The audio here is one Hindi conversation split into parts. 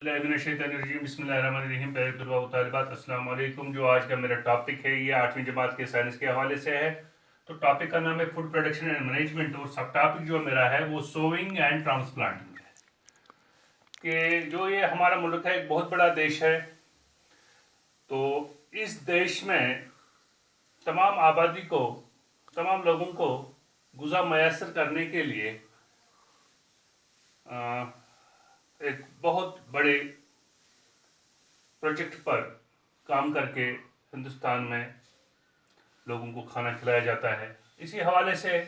बिस्मिल्लाहिर्रहमानिर्रहीम। तालिबात अस्सलाम वालेकुम। जो आज का मेरा टॉपिक है ये 8वीं जमात के साइंस के हवाले से है। तो टॉपिक का नाम है फूड प्रोडक्शन एंड मैनेजमेंट और सब टॉपिक जो मेरा है वो सोइंग एंड ट्रांसप्लांटिंग है। कि जो ये हमारा मुल्क है एक बहुत बड़ा देश है। तो इस देश में तमाम आबादी को, तमाम लोगों को गुज़ा मैसर करने के लिए एक बहुत बड़े प्रोजेक्ट पर काम करके हिंदुस्तान में लोगों को खाना खिलाया जाता है। इसी हवाले से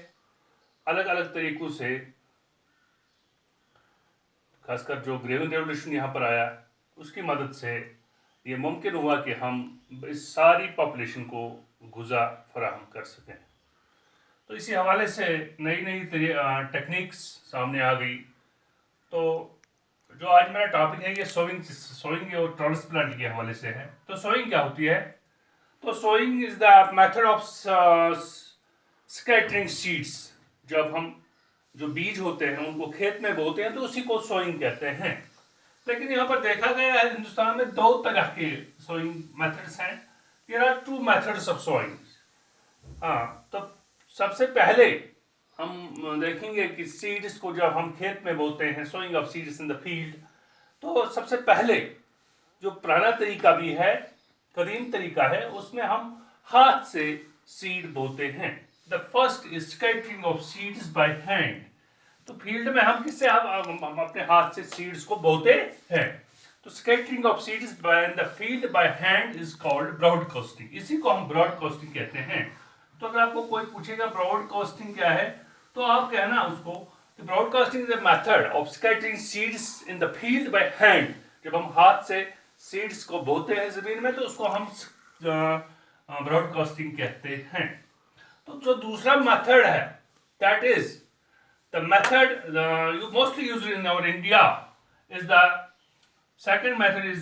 अलग अलग तरीक़ों से, खासकर जो ग्रीन रेवोल्यूशन यहाँ पर आया उसकी मदद से ये मुमकिन हुआ कि हम इस सारी पॉपुलेशन को गुज़ा फराहम कर सकें। तो इसी हवाले से नई नई टेक्निक्स सामने आ गई। तो जो आज मेरा टॉपिक है ये सोइंग और ट्रांसप्लांट के हवाले से है। तो सोइंग क्या होती है? तो sowing is the method of scattering seeds. जब हम जो बीज होते हैं उनको खेत में बोते हैं तो उसी को सोइंग कहते हैं। लेकिन यहाँ पर देखा गया है हिंदुस्तान में दो तरह के सोइंग मेथड्स हैं। There are two methods of sowing. हाँ, तो सबसे पहले हम देखेंगे कि सीड्स को जब हम खेत में बोते हैं, sowing of seeds in the field, तो सबसे पहले जो पुराना तरीका भी है, कदीम तरीका है, उसमें हम हाथ से सीड बोते हैं। The first is scattering of seeds by hand. तो फील्ड में हम किससे हम अपने हाथ से सीड्स को बोते हैं। तो scattering of seeds by in the field by hand is called broadcasting. इसी को हम ब्रॉडकास्टिंग कहते हैं। तो अगर आपको कोई पूछेगा ब्रॉडकास्टिंग क्या है, तो आप कहना उसको broadcasting is a method of scattering seeds in the field by hand. जब हम हाथ से सीड्स को बोते हैं जमीन में तो उसको हम ब्रॉडकास्टिंग कहते हैं। तो जो दूसरा मेथड है, that is the method you mostly used in our India is the second method is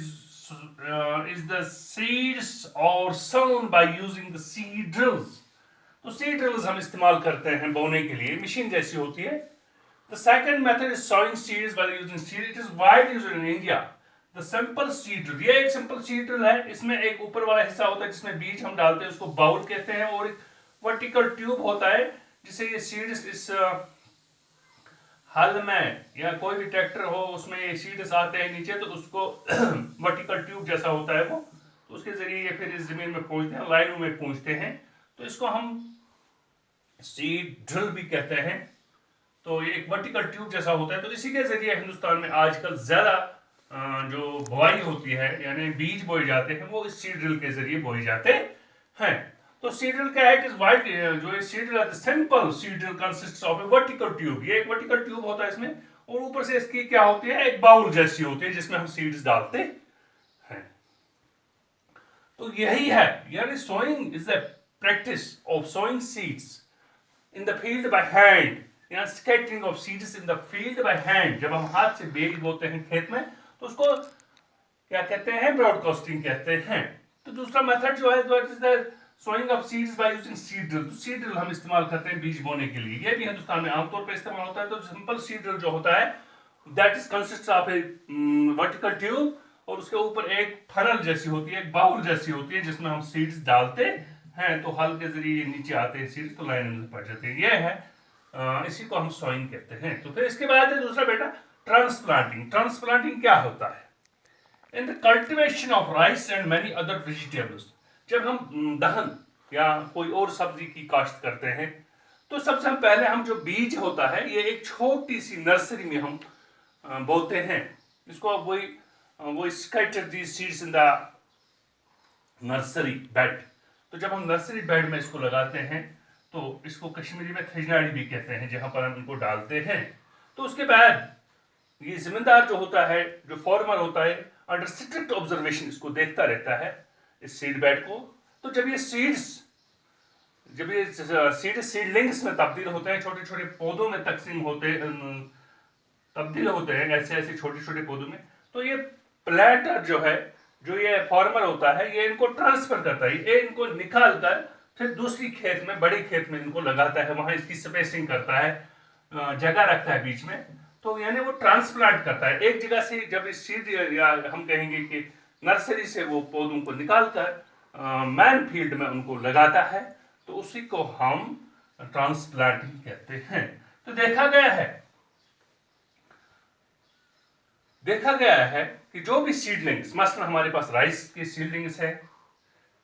the seeds are sown by using the seed drills. तो सीड ड्रिल्स हम इस्तेमाल करते हैं बोने के लिए, मशीन जैसी होती है। The second method is sowing seeds by using seed. It is widely used in India. The simple seed drill, ये एक सिंपल सीड ड्रिल है। इसमें एक ऊपर वाला हिस्सा होता है जिसमें बीज हम डालते हैं, उसको बाउल कहते हैं, और एक वर्टिकल ट्यूब होता है जिसे ये सीड्स इस हल में या कोई भी ट्रैक्टर हो उसमें ये सीड्स आते हैं नीचे, तो उसको वर्टिकल ट्यूब जैसा होता है वो, तो उसके जरिए ये फिर इस जमीन में पहुंचते हैं, लाइनों में पहुंचते हैं। तो इसको हम सीड ड्रिल भी कहते हैं। तो ये एक वर्टिकल ट्यूब जैसा होता है। तो इसी के जरिए हिंदुस्तान में आजकल ज्यादा जो बुआई होती है, यानी बीज बोए जाते हैं, वो इस सीड ड्रिल के जरिए बोए जाते हैं। तो सीड ड्रिल क्या है? इट इज वाइड, जो ये सीड ड्रिल है, simple seed drill consists of A vertical tube. ये एक वर्टिकल ट्यूब होता है इसमें, और ऊपर से इसकी क्या होती है, एक बाउल जैसी होती है जिसमें हम सीड्स डालते हैं। तो यही है, यानी sowing is the practice of sowing seeds in the field by hand, या scattering of seeds in the field by hand. जब हम हाथ से बीज बोते हैं खेत में तो उसको क्या कहते हैं? ब्रॉडकास्टिंग कहते हैं। तो दूसरा मेथड जो है, that is the sowing of seeds by using seed drill. तो सीड ड्रिल हम इस्तेमाल करते हैं बीज बोने के लिए, ये भी हिंदुस्तान में आमतौर पर इस्तेमाल होता है। तो सिंपल सीड ड्रिल जो होता है, that is consist of A vertical tube, और उसके ऊपर एक फनल जैसी होती है, एक बाउल जैसी होती है जिसमें हम सीड्स डालते हैं। तो हल के जरिए नीचे आते हैं सीड्स, तो लाइन में पड़ जाते हैं। ये है, इसी को हम सोइंग कहते हैं। तो फिर इसके बाद है दूसरा बेटा ट्रांसप्लांटिंग। ट्रांसप्लांटिंग क्या होता है? In the cultivation of rice and many other vegetables. जब हम दहन या कोई और सब्जी की काश्त करते हैं, तो सबसे पहले हम जो बीज होता है, ये एक छोटी सी नर्सरी में हम बोते हैं। इसको वही scatter the seeds in the nursery bed. तो जब हम नर्सरी बेड में इसको लगाते हैं तो इसको कश्मीरी में खजनाड़ी भी कहते हैं, जहां पर हम इनको डालते हैं। तो उसके बाद ये जिम्मेदार जो होता है, जो फार्मर होता है, अंडर स्ट्रिक्ट ऑब्जर्वेशन इसको देखता रहता है, इस सीड बेड को। तो जब ये सीडलिंग्स में तब्दील होते हैं, छोटे छोटे पौधों में तब्दील होते हैं, ऐसे ऐसे छोटे छोटे पौधों में, तो ये प्लांटर जो है, जो ये फार्मर होता है, ये इनको ट्रांसफर करता है, ये इनको निकाल कर फिर दूसरी खेत में, बड़े खेत में इनको लगाता है, वहां इसकी स्पेसिंग करता है, जगह रखता है बीच में। तो यानी वो ट्रांसप्लांट करता है एक जगह से, जब इस सीड या हम कहेंगे कि नर्सरी से वो पौधों को निकालकर मैन फील्ड में उनको लगाता है, तो उसी को हम ट्रांसप्लांटिंग कहते हैं। तो देखा गया है कि जो भी सीडलिंग्स, मसलन हमारे पास राइस के सीडलिंग्स है,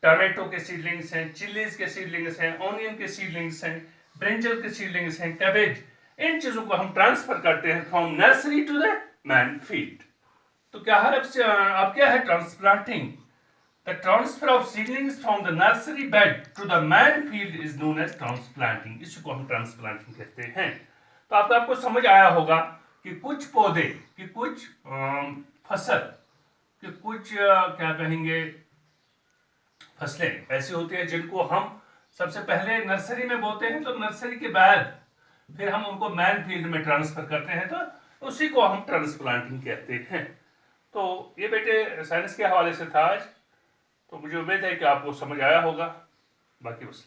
टमाटो के सीडलिंग्स हैं, चिलीज के सीडलिंग्स हैं, ऑनियन के सीडलिंग्स हैं, ब्रिंजल के सीडलिंग्स हैं, कैबेज, इन चीजों को हम ट्रांसफर करते हैं from nursery to the main field. तो क्या है अब क्या है transplanting? The transfer of seedlings from the nursery bed to the main field is known as transplanting. इसी को हम ट्रांसप्लांटिंग कहते हैं। तो आपको समझ आया होगा कि कुछ पौधे, कि कुछ फसल, कि कुछ क्या कहेंगे फसलें ऐसी होती हैं जिनको हम सबसे पहले नर्सरी में बोते हैं, तो नर्सरी के बाद फिर हम उनको मैन फील्ड में ट्रांसफर करते हैं, तो उसी को हम ट्रांसप्लांटिंग कहते हैं। तो ये बेटे साइंस के हवाले से था आज। तो मुझे उम्मीद है कि आपको समझ आया होगा। बाकी बस।